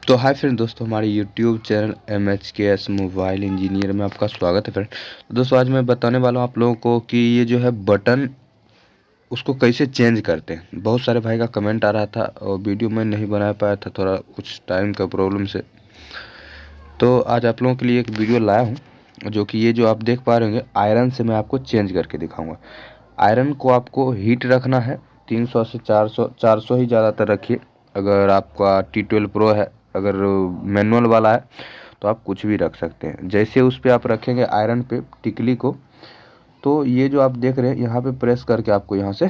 तो hi friend दोस्तों, हमारे YouTube channel MHKS mobile engineer में आपका स्वागत है फ्रेंड। तो दोस्तों आज मैं बताने वाला हूँ आप लोगों को कि ये जो है बटन उसको कैसे चेंज करते हैं। बहुत सारे भाई का कमेंट आ रहा था और वीडियो मैं नहीं बना पाया था, थोड़ा कुछ टाइम का प्रॉब्लम से। तो आज आप लोगों के लिए एक वीडियो लाया हूँ जो कि ये जो आप देख पा रहे होंगे, आयरन से मैं आपको चेंज करके दिखाऊँगा। आयरन को आपको हीट रखना है 300 से 400 ही ज़्यादातर रखिए। अगर आपका T12 Pro है, अगर मैनुअल वाला है तो आप कुछ भी रख सकते हैं। जैसे उस पर आप रखेंगे आयरन पे टिकली को, तो ये जो आप देख रहे हैं यहाँ पे प्रेस करके आपको यहाँ से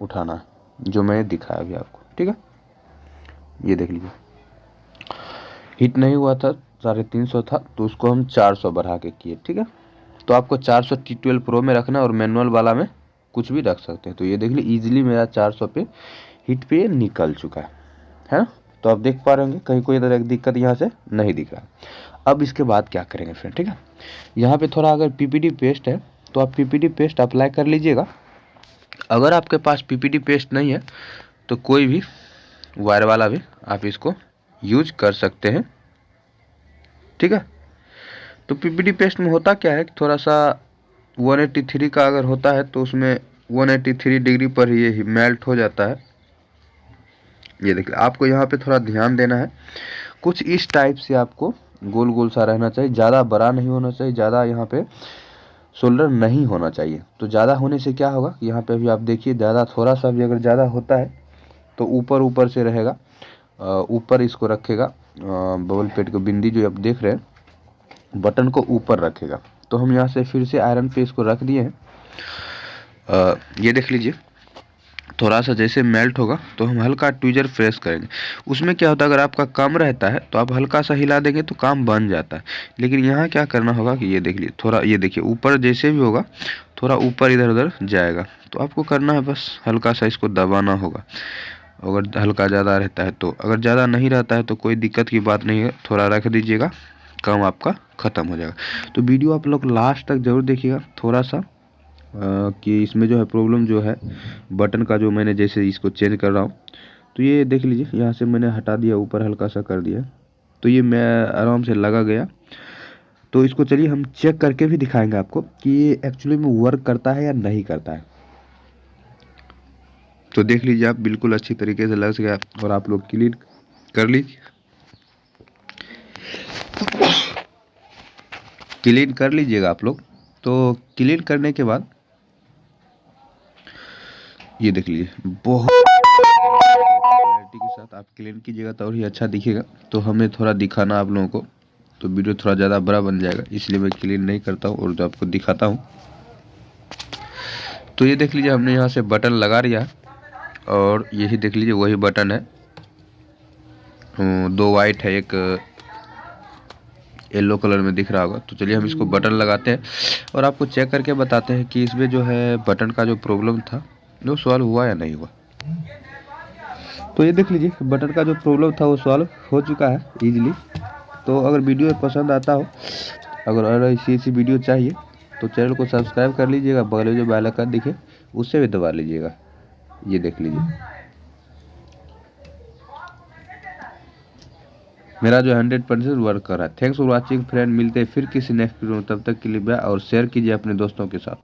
उठाना है, जो मैंने दिखाया अभी आपको। ठीक है, ये देख लीजिए, हीट नहीं हुआ था, 350 था तो उसको हम 400 बढ़ा के किए। ठीक है, तो आपको 400 T12 Pro में रखना है और मैनुअल वाला में कुछ भी रख सकते हैं। तो ये देख लीजिए, ईजिली मेरा 400 पे हीट पे निकल चुका है ना। तो आप देख पा रहे होंगे, कहीं कोई तरह की दिक्कत यहाँ से नहीं दिख रहा। अब इसके बाद क्या करेंगे फ्रेंड, ठीक है, यहाँ पे थोड़ा अगर PPD पेस्ट है तो आप PPD पेस्ट अप्लाई कर लीजिएगा। अगर आपके पास PPD पेस्ट नहीं है तो कोई भी वायर वाला भी आप इसको यूज कर सकते हैं। ठीक है, तो PPD पेस्ट में होता क्या है कि थोड़ा सा 183 का अगर होता है तो उसमें 183 डिग्री पर ये मेल्ट हो जाता है। ये देखिए, आपको यहाँ पे थोड़ा ध्यान देना है। कुछ इस टाइप से आपको गोल गोल सा रहना चाहिए, ज़्यादा बड़ा नहीं होना चाहिए, ज़्यादा यहाँ पे शोल्डर नहीं होना चाहिए। तो ज़्यादा होने से क्या होगा, यहाँ पे अभी आप देखिए, ज़्यादा थोड़ा सा भी अगर ज़्यादा होता है तो ऊपर ऊपर से रहेगा, ऊपर इसको रखेगा, बबल पेट को बिंदी जो आप देख रहे हैं बटन को ऊपर रखेगा। तो हम यहाँ से फिर से आयरन पे इसको रख दिए हैं। ये देख लीजिए, थोड़ा सा जैसे मेल्ट होगा तो हम हल्का ट्विजर प्रेस करेंगे। उसमें क्या होता है, अगर आपका कम रहता है तो आप हल्का सा हिला देंगे तो काम बन जाता है। लेकिन यहाँ क्या करना होगा कि ये देख लीजिए, थोड़ा ये देखिए ऊपर जैसे भी होगा थोड़ा ऊपर इधर उधर जाएगा, तो आपको करना है बस हल्का सा इसको दबाना होगा। अगर हल्का ज़्यादा रहता है तो, अगर ज़्यादा नहीं रहता है तो कोई दिक्कत की बात नहीं है, थोड़ा रख दीजिएगा, काम आपका ख़त्म हो जाएगा। तो वीडियो आप लोग लास्ट तक ज़रूर देखिएगा थोड़ा सा, कि इसमें जो है प्रॉब्लम जो है बटन का, जो मैंने जैसे इसको चेंज कर रहा हूँ तो ये देख लीजिए, यहाँ से मैंने हटा दिया, ऊपर हल्का सा कर दिया तो ये मैं आराम से लगा गया। तो इसको चलिए हम चेक करके भी दिखाएंगे आपको कि ये एक्चुअली में वर्क करता है या नहीं करता है। तो देख लीजिए, आप बिल्कुल अच्छी तरीके से लग गया और आप लोग क्लीन कर लीजिए, क्लीन कर लीजिएगा आप लोग। तो क्लीन करने के बाद ये देख लीजिए, बहुत क्लैरिटी के साथ आप क्लीन कीजिएगा तो और ही अच्छा दिखेगा। तो हमें थोड़ा दिखाना आप लोगों को, तो वीडियो थोड़ा ज़्यादा बड़ा बन जाएगा, इसलिए मैं क्लीन नहीं करता हूँ और जो आपको दिखाता हूँ। तो ये देख लीजिए, हमने यहाँ से बटन लगा लिया है और यही देख लीजिए वही बटन है। दो वाइट है, एक येलो कलर में दिख रहा होगा। तो चलिए हम इसको बटन लगाते हैं और आपको चेक करके बताते हैं कि इसमें जो है बटन का जो प्रॉब्लम था वो सॉल्व हुआ या नहीं हुआ। तो ये देख लीजिए, बटन का जो प्रॉब्लम था वो सॉल्व हो चुका है इजीली। तो अगर वीडियो पसंद आता हो, अगर ऐसी ऐसी वीडियो चाहिए तो चैनल को सब्सक्राइब कर लीजिएगा, बगल में जो बेल आइकन दिखे उससे भी दबा लीजिएगा। ये देख लीजिए, मेरा जो 100% वर्क कर रहा है। थैंक्स फॉर वॉचिंग फ्रेंड, मिलते हैं फिर किसी नेक्स्ट वीडियो में, तब तक के लिए बाय और शेयर कीजिए अपने दोस्तों के साथ।